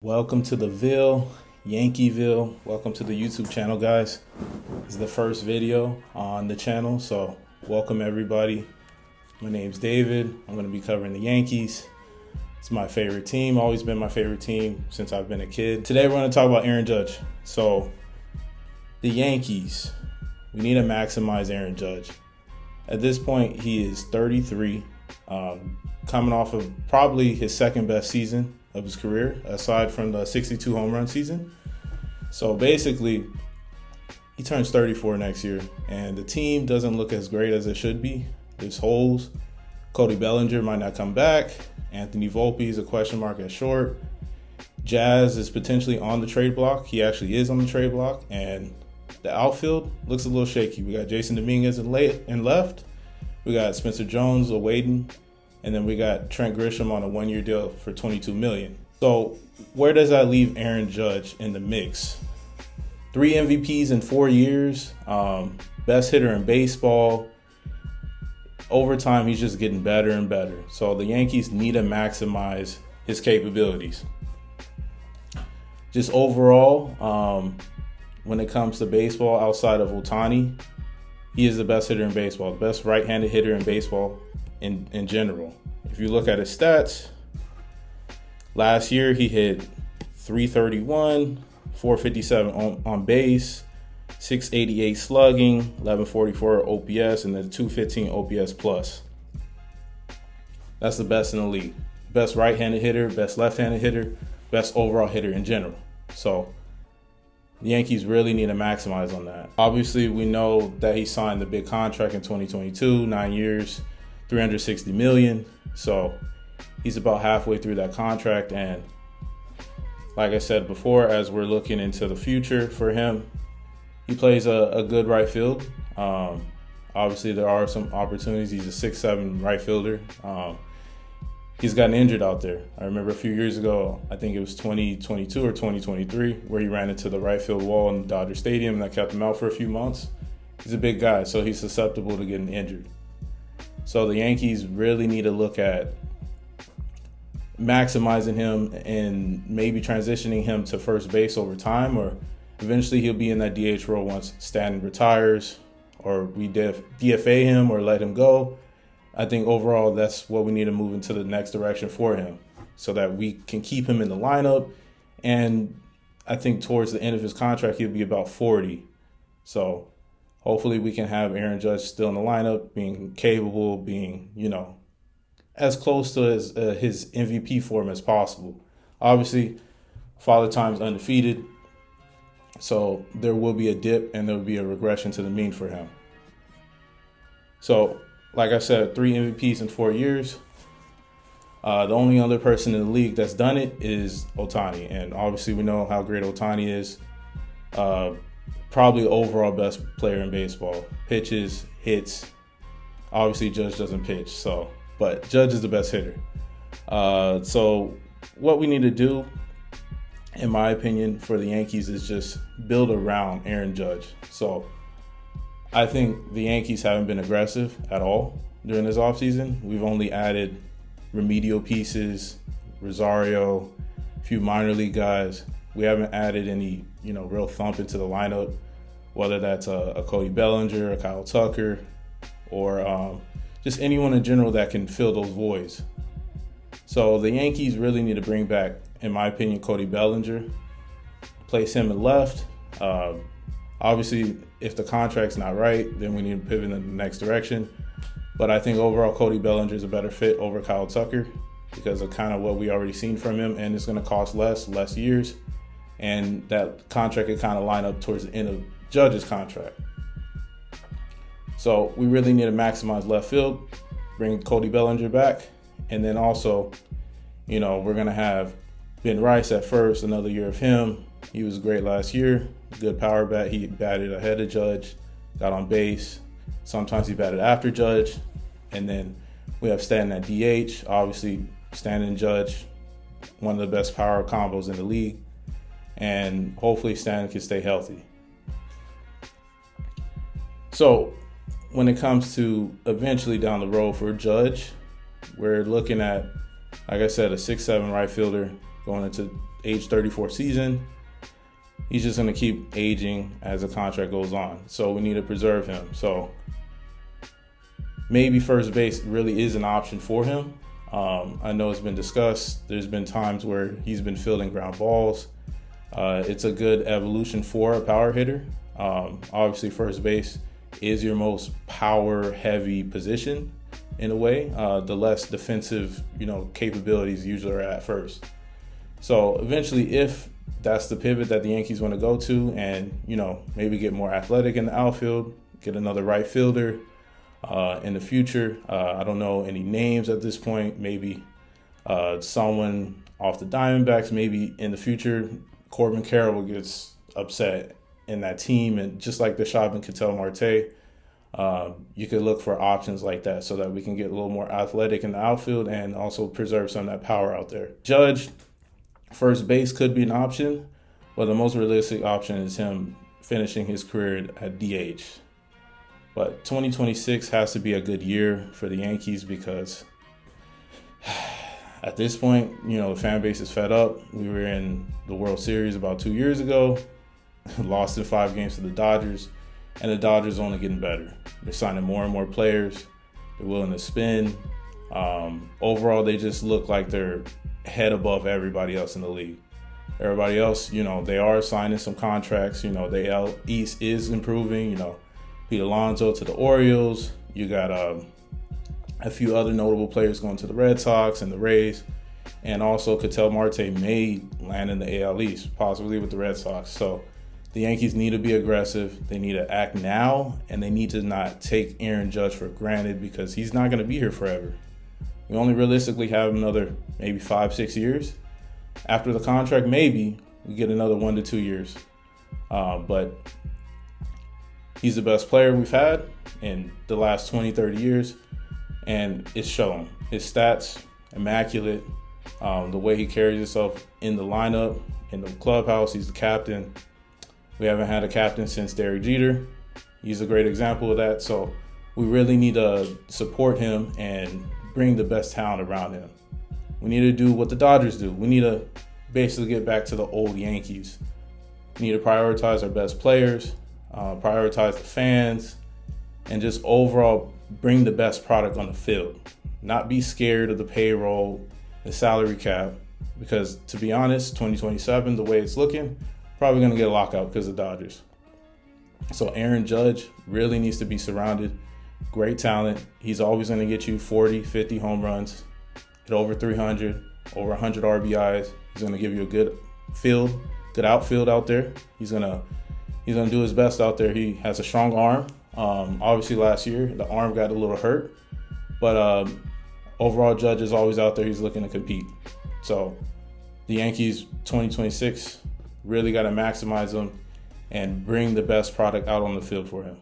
Welcome to the Ville, Yankeeville. Welcome to the YouTube channel, guys. This is the first video on the channel, so welcome everybody. My name's David. I'm going to be covering the Yankees. It's my favorite team, always been my favorite team since I've been a kid. Today we're going to talk about Aaron Judge. So the Yankees, we need to maximize Aaron Judge. At this point, he is 33, coming off of probably his second best season of his career, aside from the 62 home run season. So basically, he turns 34 next year, and the team doesn't look as great as it should be. There's holes. Cody Bellinger might not come back. Anthony Volpe is a question mark at short. Jazz is potentially on the trade block. He actually is on the trade block, and the outfield looks a little shaky. We got Jason Dominguez in left. We got Spencer Jones awaiting. And then we got Trent Grisham on a one-year deal for $22 million. So where does that leave Aaron Judge in the mix? 3 MVPs in 4 years, best hitter in baseball. Over time, he's just getting better and better. So the Yankees need to maximize his capabilities. Just overall, when it comes to baseball outside of Ohtani, he is the best hitter in baseball, the best right-handed hitter in baseball in general. If you look at his stats, last year he hit 331, 457 on base, 688 slugging, 1144 OPS, and then 215 OPS plus. That's the best in the league. Best right-handed hitter, best left-handed hitter, best overall hitter in general. So the Yankees really need to maximize on that. Obviously, we know that he signed the big contract in 2022, 9 years, $360 million. So he's about halfway through that contract. And like I said before, as we're looking into the future for him, he plays a good right field. Obviously, there are some opportunities. He's a 6'7" right fielder. He's gotten injured out there. I remember a few years ago, I think it was 2022 or 2023, where he ran into the right field wall in Dodger Stadium, and that kept him out for a few months. He's a big guy, so he's susceptible to getting injured. So the Yankees really need to look at maximizing him and maybe transitioning him to first base over time, or eventually he'll be in that DH role once Stanton retires, or we DFA him or let him go. I think overall that's what we need to move into the next direction for him so that we can keep him in the lineup. And I think towards the end of his contract, he'll be about 40. So hopefully we can have Aaron Judge still in the lineup, being capable, being, as close to his MVP form as possible. Obviously, Father Time's undefeated, so there will be a dip and there will be a regression to the mean for him. So, like I said, 3 MVPs in 4 years. The only other person in the league that's done it is Ohtani, and obviously we know how great Ohtani is. Probably overall best player in baseball. Pitches, hits. Obviously, Judge doesn't pitch, but Judge is the best hitter. So what we need to do, in my opinion, for the Yankees is just build around Aaron Judge. So I think the Yankees haven't been aggressive at all during this offseason. We've only added remedial pieces, Rosario, a few minor league guys. We haven't added any, real thump into the lineup, whether that's a Cody Bellinger, a Kyle Tucker, or just anyone in general that can fill those voids. So the Yankees really need to bring back, in my opinion, Cody Bellinger, place him in left. Obviously, if the contract's not right, then we need to pivot in the next direction. But I think overall, Cody Bellinger is a better fit over Kyle Tucker because of kind of what we already seen from him, and it's going to cost less years. And that contract could kind of line up towards the end of Judge's contract. So we really need to maximize left field, bring Cody Bellinger back, and then also, we're going to have Ben Rice at first, another year of him. He was great last year, good power bat. He batted ahead of Judge, got on base. Sometimes he batted after Judge. And then we have Stanton at DH. Obviously, Stanton and Judge, one of the best power combos in the league. And hopefully Stanton can stay healthy. So when it comes to eventually down the road for Judge, we're looking at, like I said, a 6'7" right fielder going into age 34 season. He's just going to keep aging as the contract goes on. So we need to preserve him. So maybe first base really is an option for him. I know it's been discussed. There's been times where he's been fielding ground balls. It's a good evolution for a power hitter. Obviously, first base is your most power-heavy position in a way. The less defensive, capabilities usually are at first. So eventually, if that's the pivot that the Yankees want to go to, and maybe get more athletic in the outfield, get another right fielder in the future. I don't know any names at this point. Maybe someone off the Diamondbacks. Maybe in the future, Corbin Carroll gets upset in that team, and just like the shop and Ketel Marte, you could look for options like that so that we can get a little more athletic in the outfield and also preserve some of that power out there. Judge, first base could be an option, but the most realistic option is him finishing his career at DH. But 2026 has to be a good year for the Yankees because at this point, the fan base is fed up. We were in the World Series about 2 years ago, lost in 5 games to the Dodgers, and the Dodgers only getting better. They're signing more and more players. They're willing to spend. Overall, they just look like they're head above everybody else in the league. Everybody else, they are signing some contracts. The AL East is improving. Pete Alonso to the Orioles. You got a few other notable players going to the Red Sox and the Rays. And also Ketel Marte may land in the AL East, possibly with the Red Sox. So the Yankees need to be aggressive. They need to act now, and they need to not take Aaron Judge for granted because he's not going to be here forever. We only realistically have another maybe 5-6 years. After the contract, maybe we get another 1 to 2 years. But he's the best player we've had in the last 20, 30 years, and it's shown. His stats, immaculate. The way he carries himself in the lineup, in the clubhouse, he's the captain. We haven't had a captain since Derek Jeter. He's a great example of that. So we really need to support him and bring the best talent around him. We need to do what the Dodgers do. We need to basically get back to the old Yankees. We need to prioritize our best players, prioritize the fans, and just overall bring the best product on the field. Not be scared of the payroll, the salary cap, because to be honest, 2027, the way it's looking, probably going to get a lockout because of the Dodgers. So Aaron Judge really needs to be surrounded. Great talent. He's always going to get you 40, 50 home runs, hit over 300, over 100 RBIs. He's going to give you a good outfield out there. He's going to do his best out there. He has a strong arm. Obviously last year, the arm got a little hurt, but overall Judge is always out there. He's looking to compete. So the Yankees 2026 really got to maximize him and bring the best product out on the field for him.